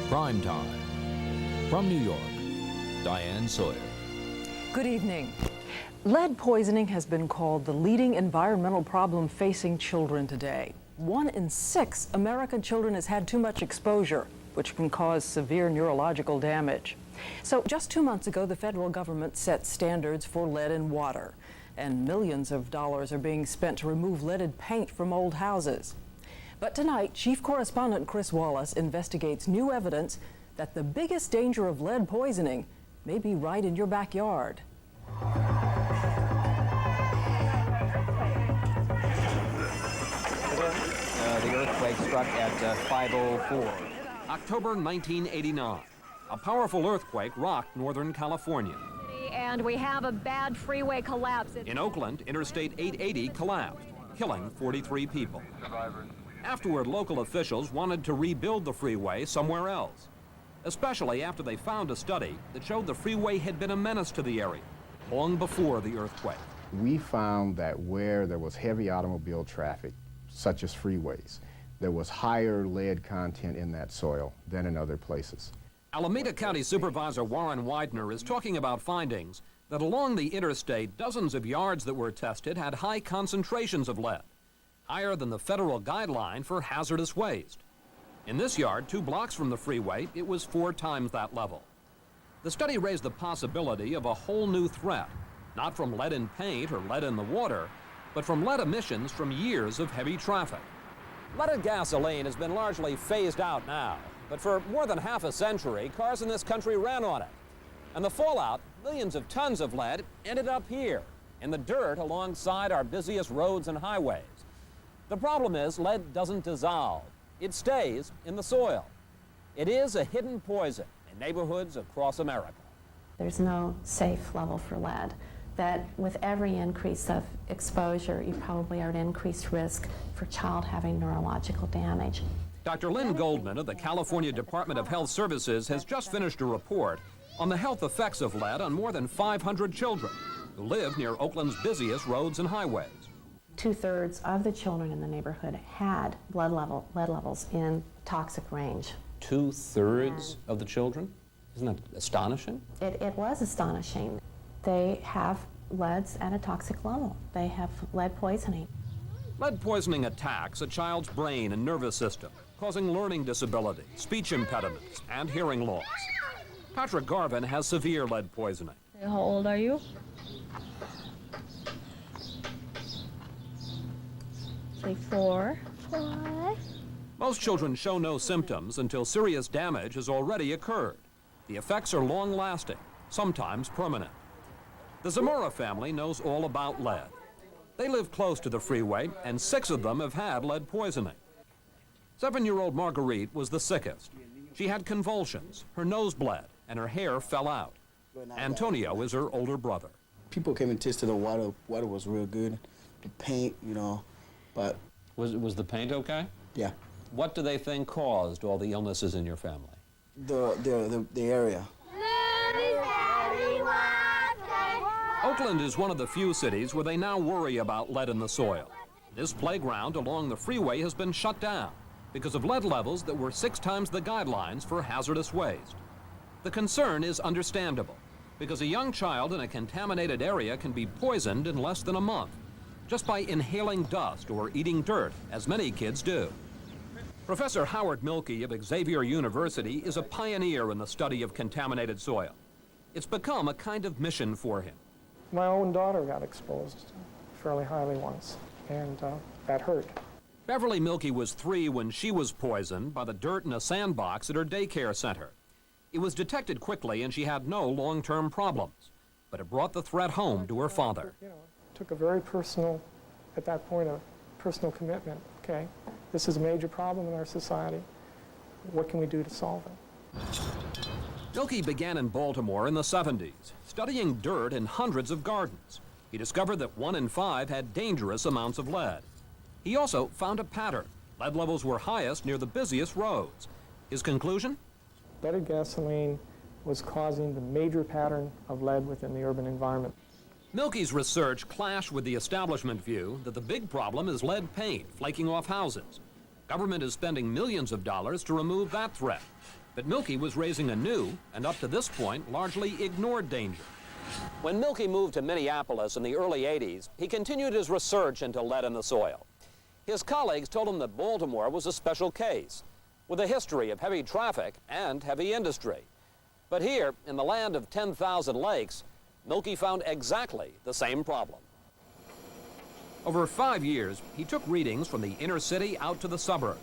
Prime Time. From New York, Diane Sawyer. Good evening. Lead poisoning has been called the leading environmental problem facing children today. 1 in 6 American children has had too much exposure, which can cause severe neurological damage. So just 2 months ago, the federal government set standards for lead in water, and millions of dollars are being spent to remove leaded paint from old houses. But tonight, Chief Correspondent Chris Wallace investigates new evidence that the biggest danger of lead poisoning may be right in your backyard. The earthquake struck at 5:04. October 1989. A powerful earthquake rocked Northern California. And we have a bad freeway collapse. In Oakland, Interstate 880 collapsed, killing 43 people. Afterward, local officials wanted to rebuild the freeway somewhere else, especially after they found a study that showed the freeway had been a menace to the area long before the earthquake. We found that where there was heavy automobile traffic, such as freeways, there was higher lead content in that soil than in other places. Alameda County Supervisor Warren Widener is talking about findings that along the interstate, dozens of yards that were tested had high concentrations of lead, higher than the federal guideline for hazardous waste. In this yard, 2 blocks from the freeway, it was 4 times that level. The study raised the possibility of a whole new threat, not from lead in paint or lead in the water, but from lead emissions from years of heavy traffic. Leaded gasoline has been largely phased out now, but for more than half a century, cars in this country ran on it. And the fallout, millions of tons of lead, ended up here, in the dirt alongside our busiest roads and highways. The problem is lead doesn't dissolve. It stays in the soil. It is a hidden poison in neighborhoods across America. There's no safe level for lead. That with every increase of exposure, you probably are at increased risk for child having neurological damage. Dr. Lynn Goldman of the California Department of Health Services has just finished a report on the health effects of lead on more than 500 children who live near Oakland's busiest roads and highways. 2/3 of the children in the neighborhood had lead levels in toxic range. 2/3 of the children? Isn't that astonishing? It was astonishing. They have leads at a toxic level. They have lead poisoning. Lead poisoning attacks a child's brain and nervous system, causing learning disability, speech impediments, and hearing loss. Patrick Garvin has severe lead poisoning. How old are you? 4. Most children show no symptoms until serious damage has already occurred. The effects are long-lasting, sometimes permanent. The Zamora family knows all about lead. They live close to the freeway, and 6 of them have had lead poisoning. 7-year-old Marguerite was the sickest. She had convulsions, her nose bled, and her hair fell out. Antonio is her older brother. People came and tasted the water. Water was real good. The paint, but... Was the paint okay? Yeah. What do they think caused all the illnesses in your family? The area. Oakland is one of the few cities where they now worry about lead in the soil. This playground along the freeway has been shut down because of lead levels that were 6 times the guidelines for hazardous waste. The concern is understandable because a young child in a contaminated area can be poisoned in less than a month just by inhaling dust or eating dirt, as many kids do. Professor Howard Mielke of Xavier University is a pioneer in the study of contaminated soil. It's become a kind of mission for him. My own daughter got exposed fairly highly once, and that hurt. Beverly Mielke was 3 when she was poisoned by the dirt in a sandbox at her daycare center. It was detected quickly and she had no long-term problems, but it brought the threat home to her father. It took a very personal, at that point, a personal commitment. Okay, this is a major problem in our society. What can we do to solve it? Mielke began in Baltimore in the 70s, studying dirt in hundreds of gardens. He discovered that 1 in 5 had dangerous amounts of lead. He also found a pattern. Lead levels were highest near the busiest roads. His conclusion? Leaded gasoline was causing the major pattern of lead within the urban environment. Mielke's research clashed with the establishment view that the big problem is lead paint flaking off houses. Government is spending millions of dollars to remove that threat. But Mielke was raising a new, and up to this point, largely ignored danger. When Mielke moved to Minneapolis in the early 80s, he continued his research into lead in the soil. His colleagues told him that Baltimore was a special case, with a history of heavy traffic and heavy industry. But here, in the land of 10,000 lakes, Mielke found exactly the same problem. Over 5 years, he took readings from the inner city out to the suburbs,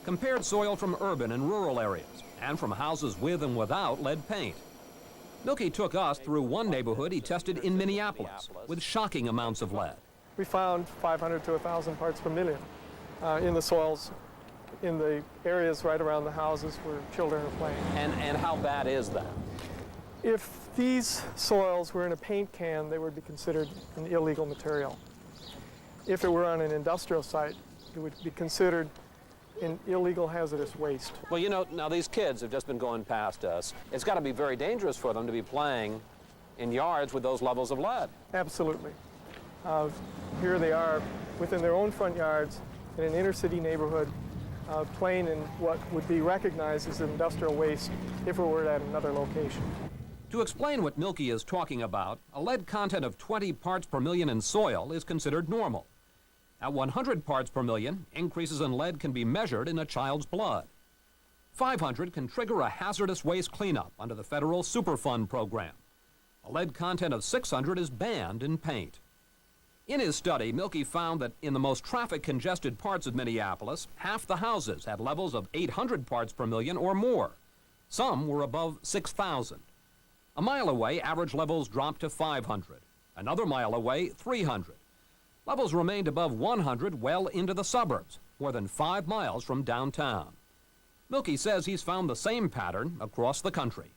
compared soil from urban and rural areas, and from houses with and without lead paint. Mielke took us through one neighborhood he tested in Minneapolis with shocking amounts of lead. We found 500 to 1,000 parts per million in the soils in the areas right around the houses where children are playing. And how bad is that? If these soils were in a paint can, they would be considered an illegal material. If it were on an industrial site, it would be considered an illegal hazardous waste. Well, you know, now these kids have just been going past us. It's got to be very dangerous for them to be playing in yards with those levels of lead. Absolutely. Here they are within their own front yards in an inner city neighborhood, playing in what would be recognized as industrial waste if it were at another location. To explain what Mielke is talking about, a lead content of 20 parts per million in soil is considered normal. At 100 parts per million, increases in lead can be measured in a child's blood. 500 can trigger a hazardous waste cleanup under the federal Superfund program. A lead content of 600 is banned in paint. In his study, Mielke found that in the most traffic-congested parts of Minneapolis, half the houses had levels of 800 parts per million or more. Some were above 6,000. A mile away, average levels dropped to 500. Another mile away, 300. Levels remained above 100 well into the suburbs, more than 5 miles from downtown. Mielke says he's found the same pattern across the country.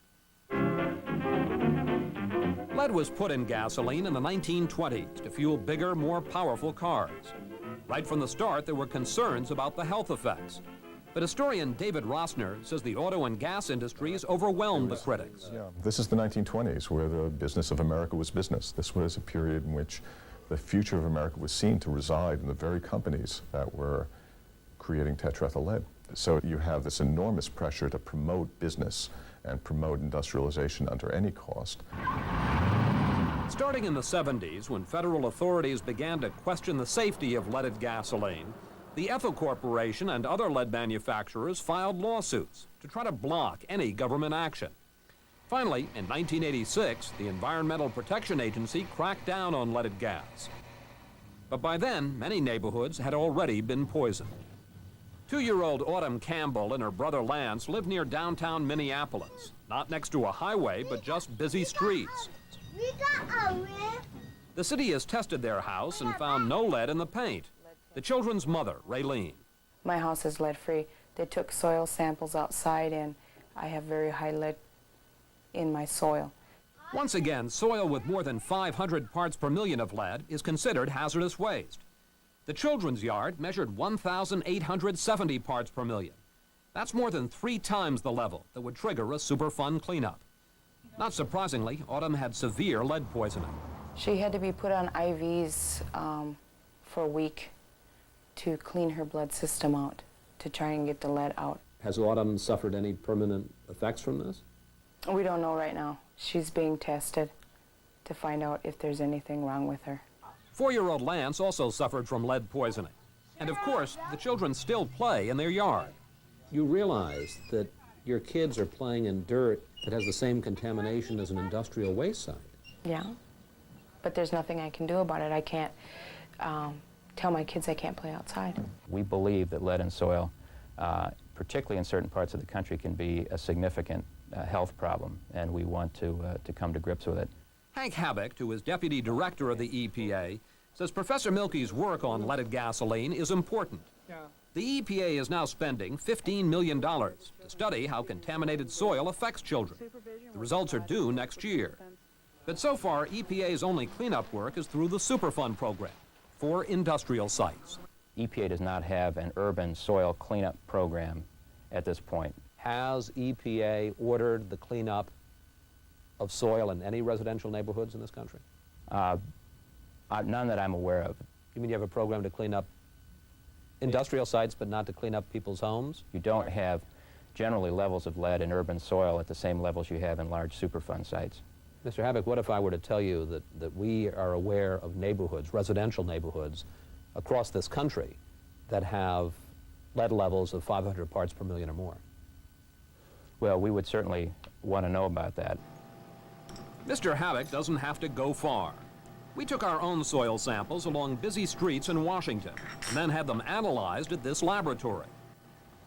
Lead was put in gasoline in the 1920s to fuel bigger, more powerful cars. Right from the start, there were concerns about the health effects. But historian David Rossner says the auto and gas industries overwhelmed the critics. Yeah, this is the 1920s, where the business of America was business. This was a period in which the future of America was seen to reside in the very companies that were creating tetrethyl lead. So you have this enormous pressure to promote business and promote industrialization under any cost. Starting in the 70s, when federal authorities began to question the safety of leaded gasoline, the Ethyl Corporation and other lead manufacturers filed lawsuits to try to block any government action. Finally, in 1986, the Environmental Protection Agency cracked down on leaded gas. But by then, many neighborhoods had already been poisoned. 2-year-old Autumn Campbell and her brother Lance lived near downtown Minneapolis, not next to a highway, but just busy streets. The city has tested their house and found no lead in the paint. The children's mother, Raylene. My house is lead-free. They took soil samples outside, and I have very high lead in my soil. Once again, soil with more than 500 parts per million of lead is considered hazardous waste. The children's yard measured 1,870 parts per million. That's more than 3 times the level that would trigger a Superfund cleanup. Not surprisingly, Autumn had severe lead poisoning. She had to be put on IVs for a week to clean her blood system out, to try and get the lead out. Has Autumn suffered any permanent effects from this? We don't know right now. She's being tested to find out if there's anything wrong with her. 4-year-old Lance also suffered from lead poisoning. And of course, the children still play in their yard. You realize that your kids are playing in dirt that has the same contamination as an industrial waste site. Yeah, but there's nothing I can do about it. I can't tell my kids I can't play outside. We believe that lead in soil, particularly in certain parts of the country, can be a significant health problem, and we want to come to grips with it. Hank Habeck, who is deputy director of the EPA, says Professor Mielke's work on leaded gasoline is important. The EPA is now spending $15 million to study how contaminated soil affects children. The results are due next year. But so far, EPA's only cleanup work is through the Superfund program for industrial sites. EPA does not have an urban soil cleanup program at this point. Has EPA ordered the cleanup of soil in any residential neighborhoods in this country? None that I'm aware of. You mean you have a program to clean up industrial sites but not to clean up people's homes? You don't have generally levels of lead in urban soil at the same levels you have in large Superfund sites. Mr. Havoc, what if I were to tell you that we are aware of neighborhoods, residential neighborhoods, across this country that have lead levels of 500 parts per million or more? Well, we would certainly want to know about that. Mr. Havoc doesn't have to go far. We took our own soil samples along busy streets in Washington and then had them analyzed at this laboratory.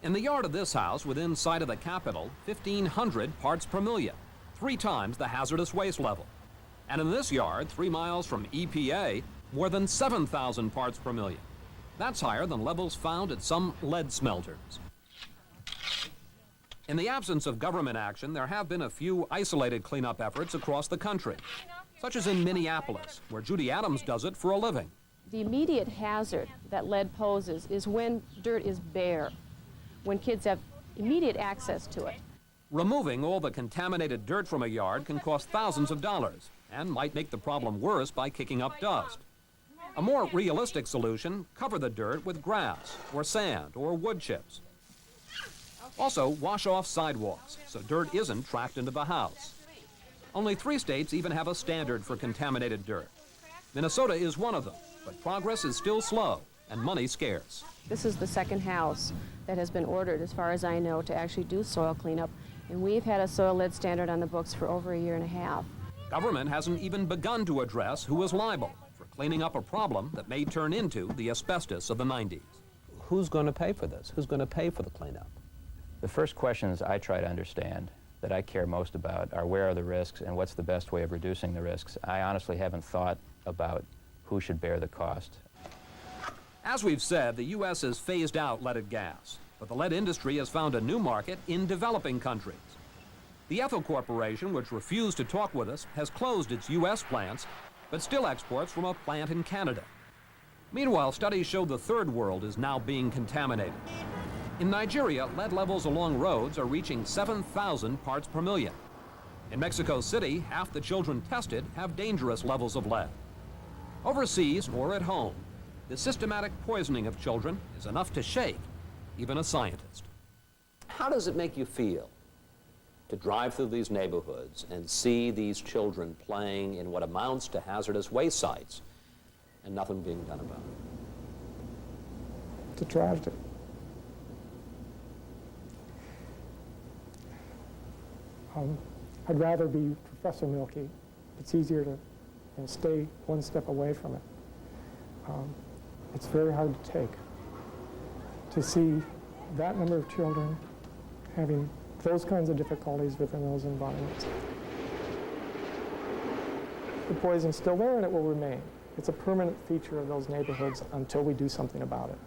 In the yard of this house, within sight of the Capitol, 1,500 parts per million, 3 times the hazardous waste level. And in this yard, 3 miles from EPA, more than 7,000 parts per million. That's higher than levels found at some lead smelters. In the absence of government action, there have been a few isolated cleanup efforts across the country, such as in Minneapolis, where Judy Adams does it for a living. The immediate hazard that lead poses is when dirt is bare, when kids have immediate access to it. Removing all the contaminated dirt from a yard can cost thousands of dollars and might make the problem worse by kicking up dust. A more realistic solution, cover the dirt with grass or sand or wood chips. Also, wash off sidewalks so dirt isn't tracked into the house. Only 3 states even have a standard for contaminated dirt. Minnesota is one of them, but progress is still slow and money scarce. This is the second house that has been ordered, as far as I know, to actually do soil cleanup. And we've had a soil lead standard on the books for over 1.5 years. Government hasn't even begun to address who is liable for cleaning up a problem that may turn into the asbestos of the 90s. Who's going to pay for this? Who's going to pay for the cleanup? The first questions I try to understand, that I care most about, are where are the risks and what's the best way of reducing the risks. I honestly haven't thought about who should bear the cost. As we've said, the U.S. has phased out leaded gas, but the lead industry has found a new market in developing countries. The Ethel Corporation, which refused to talk with us, has closed its U.S. plants, but still exports from a plant in Canada. Meanwhile, studies show the third world is now being contaminated. In Nigeria, lead levels along roads are reaching 7,000 parts per million. In Mexico City, half the children tested have dangerous levels of lead. Overseas or at home, the systematic poisoning of children is enough to shake even a scientist. How does it make you feel to drive through these neighborhoods and see these children playing in what amounts to hazardous waste sites and nothing being done about it? It's a tragedy. I'd rather be Professor Mielke. It's easier to stay one step away from it. It's very hard to take. To see that number of children having those kinds of difficulties within those environments. The poison's still there and it will remain. It's a permanent feature of those neighborhoods until we do something about it.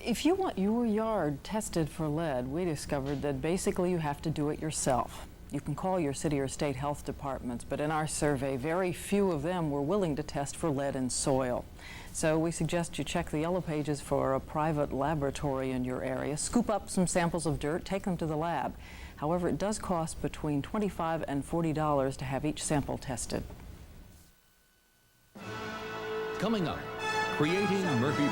If you want your yard tested for lead, we discovered that basically you have to do it yourself. You can call your city or state health departments, but in our survey, very few of them were willing to test for lead in soil. So we suggest you check the yellow pages for a private laboratory in your area, scoop up some samples of dirt, take them to the lab. However, it does cost between $25 and $40 to have each sample tested. Coming up, creating Murphy